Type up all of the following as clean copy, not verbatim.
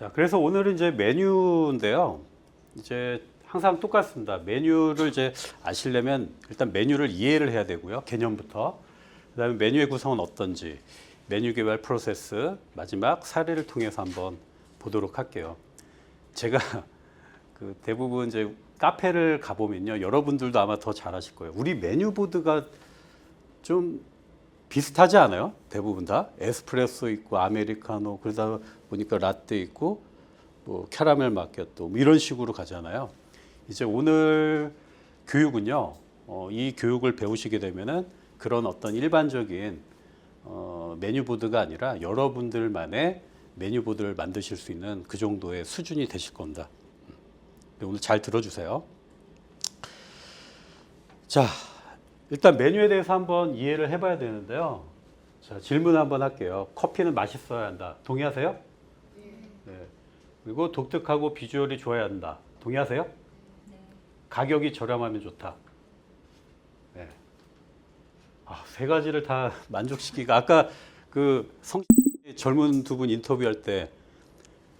자, 그래서 오늘은 이제 메뉴인데요. 이제 항상 똑같습니다. 메뉴를 이제 아시려면 일단 메뉴를 이해를 해야 되고요. 개념부터. 그다음에 메뉴의 구성은 어떤지, 메뉴 개발 프로세스, 마지막 사례를 통해서 한번 보도록 할게요. 제가 그 대부분 이제 카페를 가보면요. 여러분들도 아마 더 잘 아실 거예요. 우리 메뉴 보드가 좀 비슷하지 않아요? 대부분 다 에스프레소 있고 아메리카노 그러다 보니까 라떼 있고 뭐 캐러멜 마키아토 뭐 이런 식으로 가잖아요. 이제 오늘 교육은요. 이 교육을 배우시게 되면은 그런 어떤 일반적인 메뉴 보드가 아니라 여러분들만의 메뉴 보드를 만드실 수 있는 그 정도의 수준이 되실 겁니다. 오늘 잘 들어주세요. 자. 일단 메뉴에 대해서 한번 이해를 해봐야 되는데요. 자, 질문 한번 할게요. 커피는 맛있어야 한다. 동의하세요? 네. 그리고 독특하고 비주얼이 좋아야 한다. 동의하세요? 네. 가격이 저렴하면 좋다. 네. 세 가지를 다 만족시키기가 아까 그 젊은 두 분 인터뷰할 때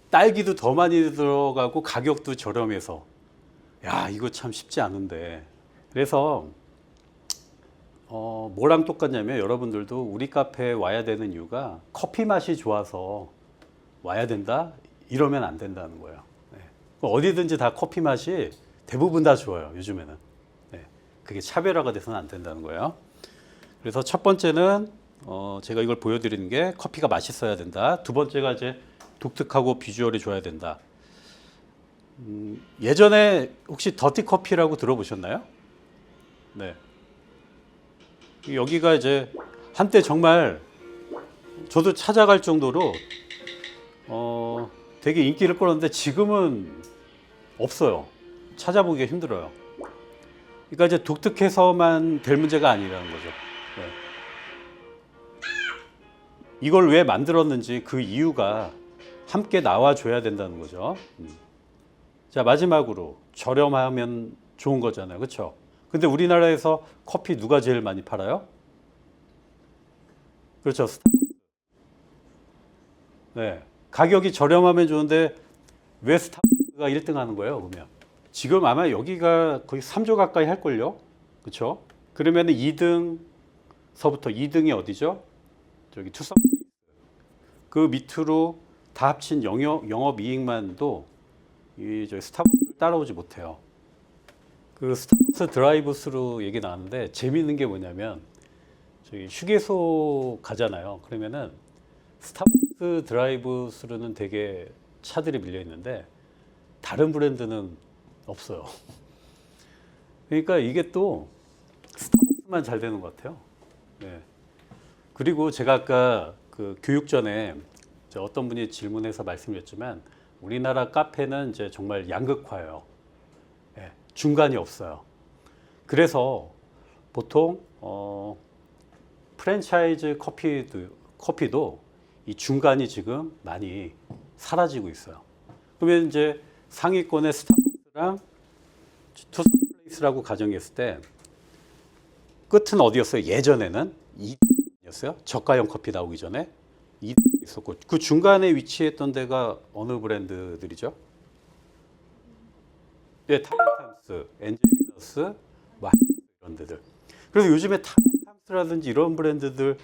딸기도 더 많이 들어가고 가격도 저렴해서 야 이거 참 쉽지 않은데 그래서 뭐랑 똑같냐면 여러분들도 우리 카페에 와야 되는 이유가 커피 맛이 좋아서 와야 된다? 이러면 안 된다는 거예요. 네. 어디든지 다 커피 맛이 대부분 다 좋아요. 요즘에는. 네. 그게 차별화가 돼서는 안 된다는 거예요. 그래서 첫 번째는 제가 이걸 보여드리는 게 커피가 맛있어야 된다. 두 번째가 이제 독특하고 비주얼이 좋아야 된다. 예전에 혹시 더티 커피라고 들어보셨나요? 네. 여기가 이제 한때 정말 저도 찾아갈 정도로 되게 인기를 끌었는데 지금은 없어요. 찾아보기가 힘들어요. 그러니까 이제 독특해서만 될 문제가 아니라는 거죠. 네. 이걸 왜 만들었는지 그 이유가 함께 나와줘야 된다는 거죠. 자, 마지막으로 저렴하면 좋은 거잖아요. 그렇죠? 근데 우리나라에서 커피 누가 제일 많이 팔아요? 그렇죠. 스타벅스. 네. 가격이 저렴하면 좋은데 왜 스타벅스가 1등 하는 거예요, 그러면? 지금 아마 여기가 거의 3조 가까이 할걸요? 그렇죠? 그러면 2등서부터 2등이 어디죠? 저기 투썸플레이스. 그 밑으로 다 합친 영업이익만도 이 저희 스타벅스를 따라오지 못해요. 그 스타벅스 드라이브 스루 얘기 나왔는데 재미있는 게 뭐냐면 저기 휴게소 가잖아요. 그러면은 스타벅스 드라이브 스루는 되게 차들이 밀려 있는데 다른 브랜드는 없어요. 그러니까 이게 또 스타벅스만 잘 되는 것 같아요. 네. 그리고 제가 아까 그 교육 전에 어떤 분이 질문해서 말씀드렸지만 우리나라 카페는 이제 정말 양극화예요. 네. 중간이 없어요. 그래서 보통 프랜차이즈 커피도 이 중간이 지금 많이 사라지고 있어요. 그러면 이제 상위권의 스타벅스랑 투썸플레이스라고 가정했을 때 끝은 어디였어요? 예전에는 2등이었어요. 저가형 커피 나오기 전에 2등 있었고 그 중간에 위치했던 데가 어느 브랜드들이죠? 네, 타멘탐스, 엔젤리너스, 마이너스 이런 데들. 그래서 요즘에 타멘탐스라든지 이런 브랜드들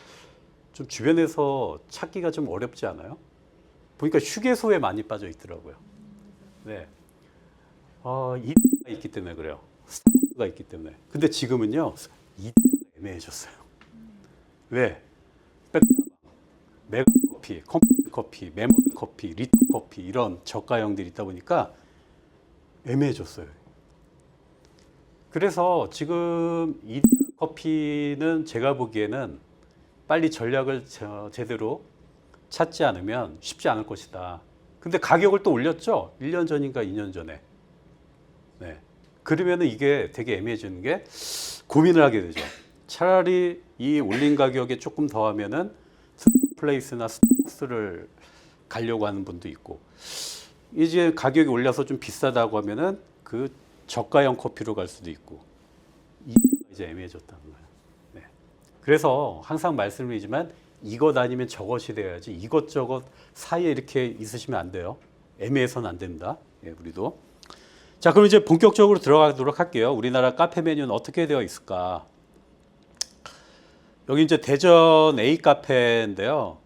좀 주변에서 찾기가 좀 어렵지 않아요? 보니까 휴게소에 많이 빠져 있더라고요. 네, 이디가 있기 때문에 그래요. 스타벅스가 있기 때문에. 근데 지금은요, 이디가 애매해졌어요. 왜? 백다방, 메가커피, 컴포트 커피, 메모드 커피, 리터 커피 이런 저가형들이 있다 보니까 애매해졌어요. 그래서 지금 이디야 커피는 제가 보기에는 빨리 전략을 제대로 찾지 않으면 쉽지 않을 것이다. 근데 가격을 또 올렸죠? 1년 전인가 2년 전에. 네. 그러면 이게 되게 애매해지는 게 고민을 하게 되죠. 차라리 이 올린 가격에 조금 더 하면은 스타플레이스나 스타벅스를 가려고 하는 분도 있고 이제 가격이 올려서 좀 비싸다고 하면은 그 저가형 커피로 갈 수도 있고 이제 애매해졌다는 거예요. 네. 그래서 항상 말씀드리지만 이것 아니면 저것이 돼야지 이것저것 사이에 이렇게 있으시면 안 돼요. 애매해서는 안 됩니다. 예, 우리도. 자, 그럼 이제 본격적으로 들어가도록 할게요. 우리나라 카페 메뉴는 어떻게 되어 있을까? 여기 이제 대전 A 카페인데요.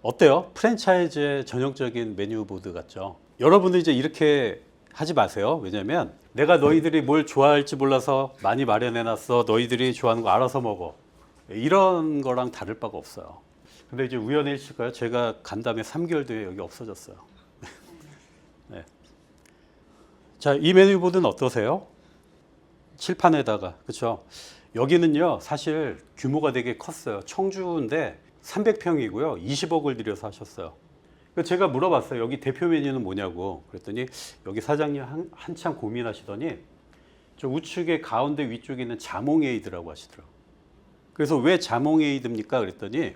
어때요? 프랜차이즈의 전형적인 메뉴 보드 같죠? 여러분들 이제 이렇게 하지 마세요. 왜냐면 내가 너희들이 뭘 좋아할지 몰라서 많이 마련해놨어. 너희들이 좋아하는 거 알아서 먹어. 이런 거랑 다를 바가 없어요. 근데 이제 우연의 일치일까요? 제가 간 다음에 3개월 뒤에 여기 없어졌어요. 네. 자, 이 메뉴 보드는 어떠세요? 칠판에다가, 그렇죠? 여기는요, 사실 규모가 되게 컸어요. 청주인데 300평이고요. 20억을 들여서 하셨어요. 제가 물어봤어요. 여기 대표 메뉴는 뭐냐고. 그랬더니 여기 사장님 한참 고민하시더니 저 우측에 가운데 위쪽에 있는 자몽에이드라고 하시더라고요. 그래서 왜 자몽에이드입니까? 그랬더니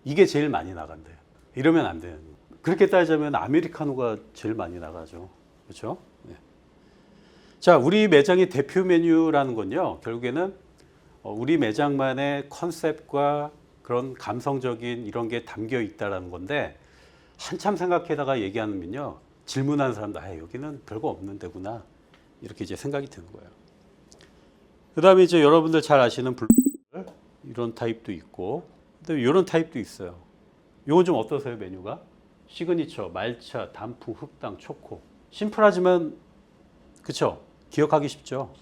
이게 제일 많이 나간대요. 이러면 안 돼요. 그렇게 따지자면 아메리카노가 제일 많이 나가죠. 그렇죠? 네. 자, 우리 매장의 대표 메뉴라는 건요. 결국에는 우리 매장만의 컨셉과 그런 감성적인 이런 게 담겨 있다라는 건데 한참 생각하다가 얘기하면요. 질문하는 사람도 여기는 별거 없는 데구나. 이렇게 이제 생각이 드는 거예요. 그다음에 이제 여러분들 잘 아시는 이런 타입도 있고 그다음에 이런 타입도 있어요. 이건 좀 어떠세요, 메뉴가? 시그니처, 말차, 단풍, 흑당, 초코. 심플하지만 그쵸? 기억하기 쉽죠.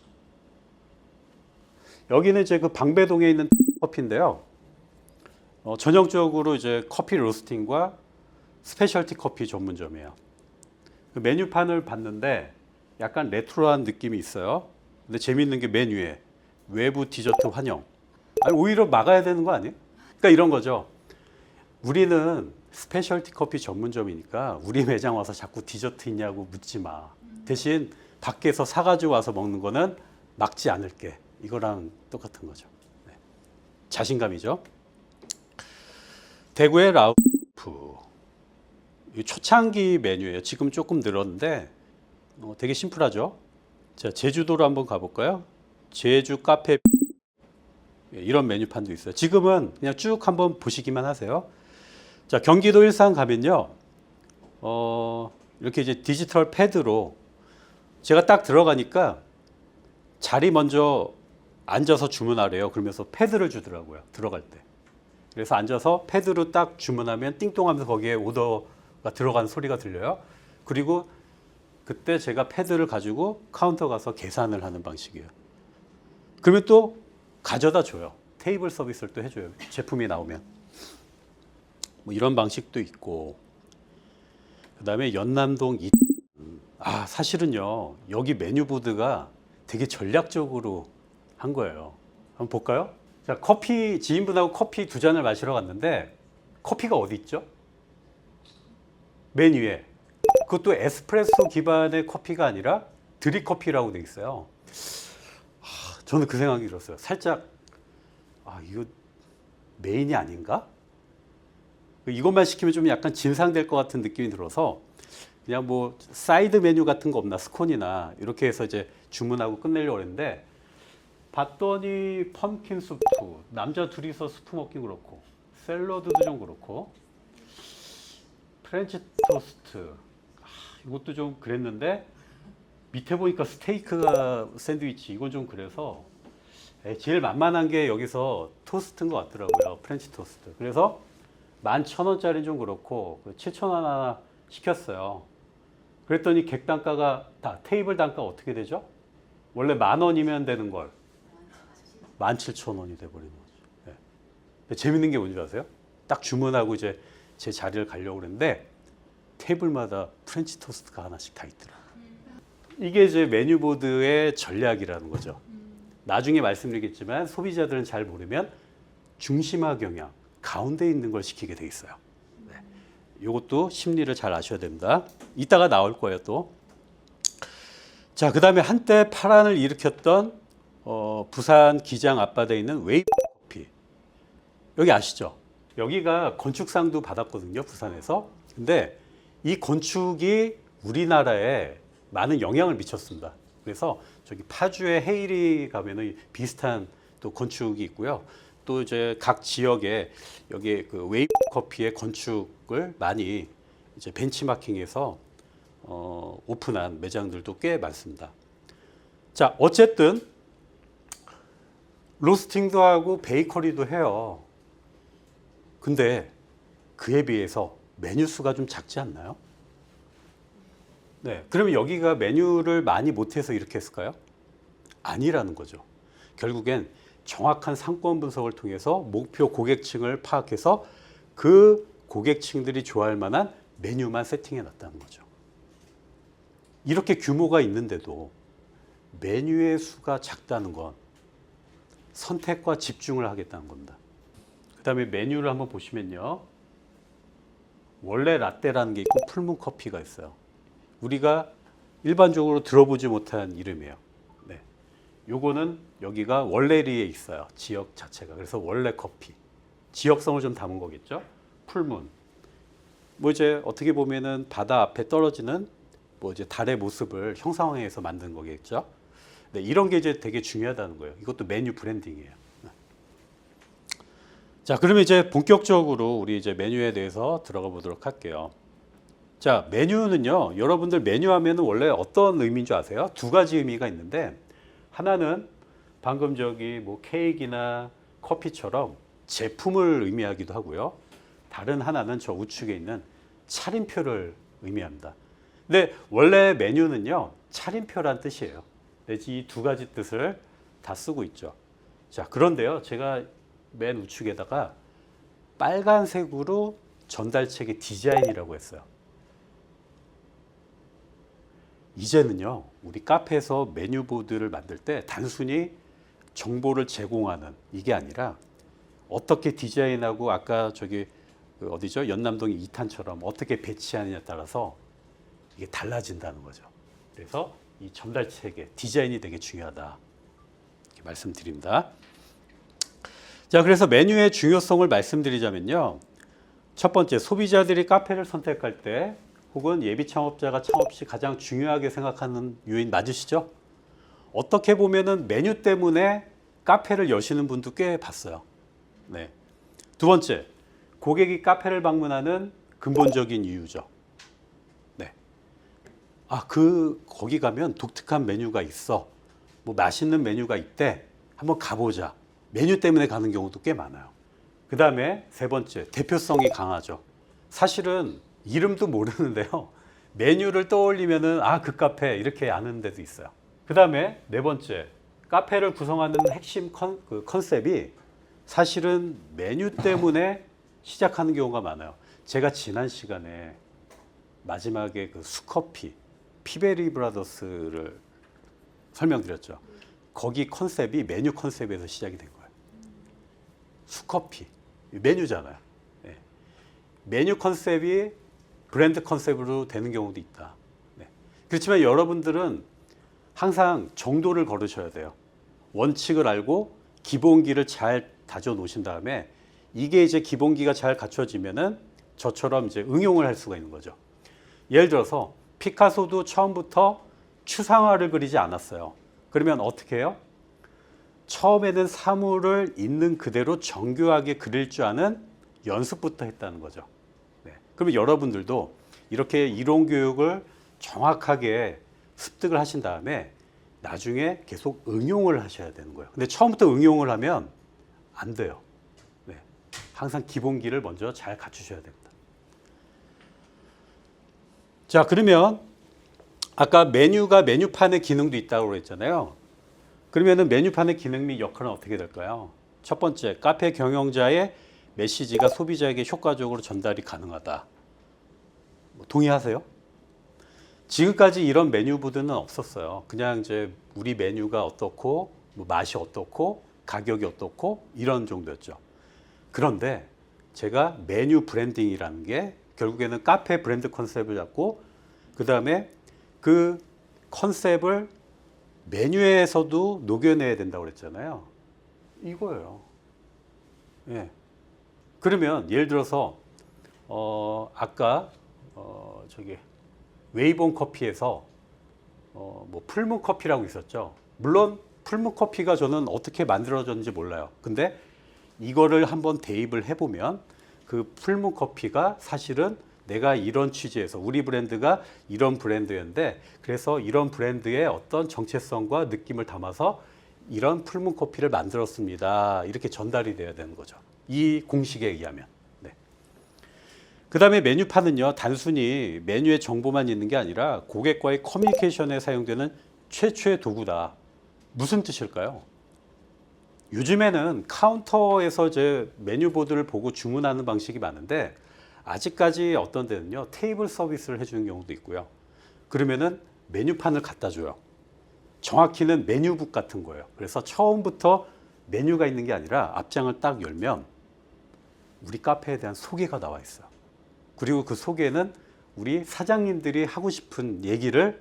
여기는 이제 그 방배동에 있는 커피인데요. 전형적으로 이제 커피 로스팅과 스페셜티 커피 전문점이에요. 그 메뉴판을 봤는데 약간 레트로한 느낌이 있어요. 근데 재미있는 게 맨 위에 외부 디저트 환영. 아니, 오히려 막아야 되는 거 아니에요? 그러니까 이런 거죠. 우리는 스페셜티 커피 전문점이니까 우리 매장 와서 자꾸 디저트 있냐고 묻지 마. 대신 밖에서 사가지고 와서 먹는 거는 막지 않을게. 이거랑 똑같은 거죠. 네. 자신감이죠. 대구의 라우프. 초창기 메뉴예요. 지금 조금 늘었는데 되게 심플하죠. 자, 제주도로 한번 가볼까요? 제주 카페 이런 메뉴판도 있어요. 지금은 그냥 쭉 한번 보시기만 하세요. 자, 경기도 일산 가면요. 이렇게 이제 디지털 패드로 제가 딱 들어가니까 자리 먼저 앉아서 주문하래요. 그러면서 패드를 주더라고요. 들어갈 때. 그래서 앉아서 패드로 딱 주문하면 띵동하면서 거기에 오더가 들어가는 소리가 들려요. 그리고 그때 제가 패드를 가지고 카운터 가서 계산을 하는 방식이에요. 그러면 또 가져다 줘요. 테이블 서비스를 또 해줘요. 제품이 나오면. 뭐 이런 방식도 있고. 그 다음에 연남동 사실은요. 여기 메뉴보드가 되게 전략적으로 한 거예요. 한번 볼까요? 자, 지인분하고 커피 2잔을 마시러 갔는데 커피가 어디 있죠? 맨 위에. 그것도 에스프레소 기반의 커피가 아니라 드립커피라고 돼 있어요. 저는 그 생각이 들었어요. 살짝 이거 메인이 아닌가? 이것만 시키면 좀 약간 진상될 것 같은 느낌이 들어서 그냥 뭐 사이드 메뉴 같은 거 없나, 스콘이나 이렇게 해서 이제 주문하고 끝내려고 했는데 봤더니 펌킨 수프, 남자 둘이서 수프 먹긴 그렇고 샐러드도 좀 그렇고 프렌치 토스트 이것도 좀 그랬는데 밑에 보니까 스테이크가 샌드위치 이건 좀 그래서 제일 만만한 게 여기서 토스트인 것 같더라고요. 프렌치 토스트. 그래서 11,000원짜리는 좀 그렇고 7,000원 하나 시켰어요. 그랬더니 객단가가 테이블 단가 어떻게 되죠? 원래 10,000원이면 되는 걸 17,000원이 돼버리는 거죠. 네. 재밌는 게 뭔지 아세요? 딱 주문하고 이제 제 자리를 가려고 그랬는데 테이블마다 프렌치 토스트가 하나씩 다 있더라고요. 이게 이제 메뉴보드의 전략이라는 거죠. 나중에 말씀드리겠지만 소비자들은 잘 모르면 중심화 경향, 가운데 있는 걸 시키게 돼 있어요. 네. 이것도 심리를 잘 아셔야 됩니다. 이따가 나올 거예요 또. 자, 그 다음에 한때 파란을 일으켰던 부산 기장 앞바다에 있는 웨이브 커피. 여기 아시죠? 여기가 건축상도 받았거든요, 부산에서. 근데 이 건축이 우리나라에 많은 영향을 미쳤습니다. 그래서 저기 파주의 헤이리 가면은 비슷한 또 건축이 있고요. 또 이제 각 지역에 여기 그 웨이브 커피의 건축을 많이 이제 벤치마킹해서 오픈한 매장들도 꽤 많습니다. 자, 어쨌든 로스팅도 하고 베이커리도 해요. 근데 그에 비해서 메뉴 수가 좀 작지 않나요? 네, 그러면 여기가 메뉴를 많이 못해서 이렇게 했을까요? 아니라는 거죠. 결국엔 정확한 상권 분석을 통해서 목표 고객층을 파악해서 그 고객층들이 좋아할 만한 메뉴만 세팅해 놨다는 거죠. 이렇게 규모가 있는데도 메뉴의 수가 작다는 건 선택과 집중을 하겠다는 겁니다. 그 다음에 메뉴를 한번 보시면요. 원래 라떼라는 게 있고 풀문 커피가 있어요. 우리가 일반적으로 들어보지 못한 이름이에요. 네. 요거는 여기가 월레리에 있어요. 지역 자체가. 그래서 원래 커피. 지역성을 좀 담은 거겠죠. 풀문. 뭐 이제 어떻게 보면은 바다 앞에 떨어지는 뭐 이제 달의 모습을 형상화해서 만든 거겠죠. 네, 이런 게 이제 되게 중요하다는 거예요. 이것도 메뉴 브랜딩이에요. 자, 그러면 이제 본격적으로 우리 이제 메뉴에 대해서 들어가 보도록 할게요. 자, 메뉴는요, 여러분들 메뉴 하면은 원래 어떤 의미인 줄 아세요? 두 가지 의미가 있는데, 하나는 방금 저기 뭐 케이크나 커피처럼 제품을 의미하기도 하고요. 다른 하나는 저 우측에 있는 차림표를 의미합니다. 근데 원래 메뉴는요, 차림표란 뜻이에요. 이 두 가지 뜻을 다 쓰고 있죠. 자, 그런데요, 제가 맨 우측에다가 빨간색으로 전달책의 디자인이라고 했어요. 이제는요, 우리 카페에서 메뉴보드를 만들 때 단순히 정보를 제공하는 이게 아니라 어떻게 디자인하고 아까 저기 그 어디죠? 연남동 2탄처럼 어떻게 배치하느냐에 따라서 이게 달라진다는 거죠. 그래서 이 전달책의 디자인이 되게 중요하다. 이렇게 말씀드립니다. 자, 그래서 메뉴의 중요성을 말씀드리자면요. 첫 번째, 소비자들이 카페를 선택할 때 혹은 예비 창업자가 창업 시 가장 중요하게 생각하는 요인 맞으시죠? 어떻게 보면은 메뉴 때문에 카페를 여시는 분도 꽤 봤어요. 네. 두 번째, 고객이 카페를 방문하는 근본적인 이유죠. 네. 거기 가면 독특한 메뉴가 있어. 뭐 맛있는 메뉴가 있대. 한번 가보자. 메뉴 때문에 가는 경우도 꽤 많아요. 그 다음에 세 번째, 대표성이 강하죠. 사실은 이름도 모르는데요. 메뉴를 떠올리면은 그 카페 이렇게 아는 데도 있어요. 그 다음에 네 번째, 카페를 구성하는 핵심 컨셉이 사실은 메뉴 때문에 시작하는 경우가 많아요. 제가 지난 시간에 마지막에 그 수커피, 피베리 브라더스를 설명드렸죠. 거기 컨셉이 메뉴 컨셉에서 시작이 된 거예요. 수커피, 메뉴잖아요. 네. 메뉴 컨셉이 브랜드 컨셉으로 되는 경우도 있다. 네. 그렇지만 여러분들은 항상 정도를 걸으셔야 돼요. 원칙을 알고 기본기를 잘 다져 놓으신 다음에 이게 이제 기본기가 잘 갖춰지면은 저처럼 이제 응용을 할 수가 있는 거죠. 예를 들어서 피카소도 처음부터 추상화를 그리지 않았어요. 그러면 어떻게 해요? 처음에는 사물을 있는 그대로 정교하게 그릴 줄 아는 연습부터 했다는 거죠. 네. 그러면 여러분들도 이렇게 이론 교육을 정확하게 습득을 하신 다음에 나중에 계속 응용을 하셔야 되는 거예요. 근데 처음부터 응용을 하면 안 돼요. 네. 항상 기본기를 먼저 잘 갖추셔야 됩니다. 자, 그러면 아까 메뉴가 메뉴판의 기능도 있다고 그랬잖아요. 그러면은 메뉴판의 기능 및 역할은 어떻게 될까요? 첫 번째, 카페 경영자의 메시지가 소비자에게 효과적으로 전달이 가능하다. 동의하세요? 지금까지 이런 메뉴보드는 없었어요. 그냥 이제 우리 메뉴가 어떻고, 뭐 맛이 어떻고, 가격이 어떻고 이런 정도였죠. 그런데 제가 메뉴 브랜딩이라는 게 결국에는 카페 브랜드 컨셉을 잡고 그 다음에 그 컨셉을 메뉴에서도 녹여내야 된다고 그랬잖아요. 이거예요. 예. 그러면 예를 들어서 아까 저기 웨이본 커피에서 뭐 풀문 커피라고 있었죠. 물론 풀문 커피가 저는 어떻게 만들어졌는지 몰라요. 근데 이거를 한번 대입을 해보면 그 풀문 커피가 사실은 내가 이런 취지에서 우리 브랜드가 이런 브랜드였는데 그래서 이런 브랜드의 어떤 정체성과 느낌을 담아서 이런 풀문 커피를 만들었습니다. 이렇게 전달이 돼야 되는 거죠. 이 공식에 의하면. 네. 그 다음에 메뉴판은요, 단순히 메뉴의 정보만 있는 게 아니라 고객과의 커뮤니케이션에 사용되는 최초의 도구다. 무슨 뜻일까요? 요즘에는 카운터에서 제 메뉴보드를 보고 주문하는 방식이 많은데 아직까지 어떤 데는요, 테이블 서비스를 해주는 경우도 있고요. 그러면은 메뉴판을 갖다 줘요. 정확히는 메뉴북 같은 거예요. 그래서 처음부터 메뉴가 있는 게 아니라 앞장을 딱 열면 우리 카페에 대한 소개가 나와 있어요. 그리고 그 소개는 우리 사장님들이 하고 싶은 얘기를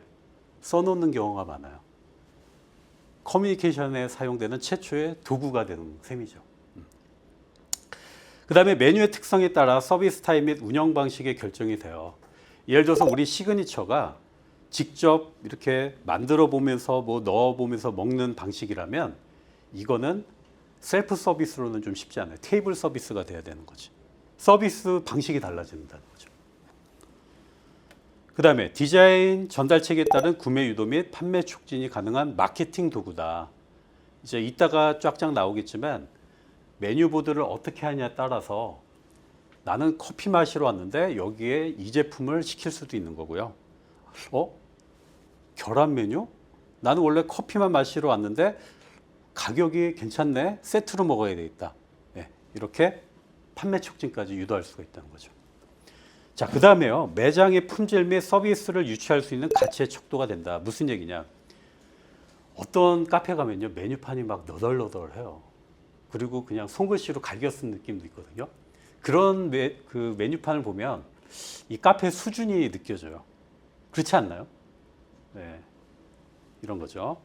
써놓는 경우가 많아요. 커뮤니케이션에 사용되는 최초의 도구가 되는 셈이죠. 그 다음에 메뉴의 특성에 따라 서비스 타임 및 운영 방식이 결정이 돼요. 예를 들어서 우리 시그니처가 직접 이렇게 만들어 보면서 뭐 넣어 보면서 먹는 방식이라면 이거는 셀프 서비스로는 좀 쉽지 않아요. 테이블 서비스가 돼야 되는 거지. 서비스 방식이 달라진다는 거죠. 그 다음에 디자인 전달책에 따른 구매 유도 및 판매 촉진이 가능한 마케팅 도구다. 이제 이따가 쫙쫙 나오겠지만 메뉴보드를 어떻게 하냐에 따라서 나는 커피 마시러 왔는데 여기에 이 제품을 시킬 수도 있는 거고요. 결합 메뉴? 나는 원래 커피만 마시러 왔는데 가격이 괜찮네. 세트로 먹어야 되겠다. 네, 이렇게 판매 촉진까지 유도할 수가 있다는 거죠. 자, 그 다음에요. 매장의 품질 및 서비스를 유치할 수 있는 가치의 척도가 된다. 무슨 얘기냐? 어떤 카페 가면요, 메뉴판이 막 너덜너덜해요. 그리고 그냥 손글씨로 갈겨 쓴 느낌도 있거든요. 그런 그 메뉴판을 보면 이 카페 수준이 느껴져요. 그렇지 않나요? 네, 이런 거죠.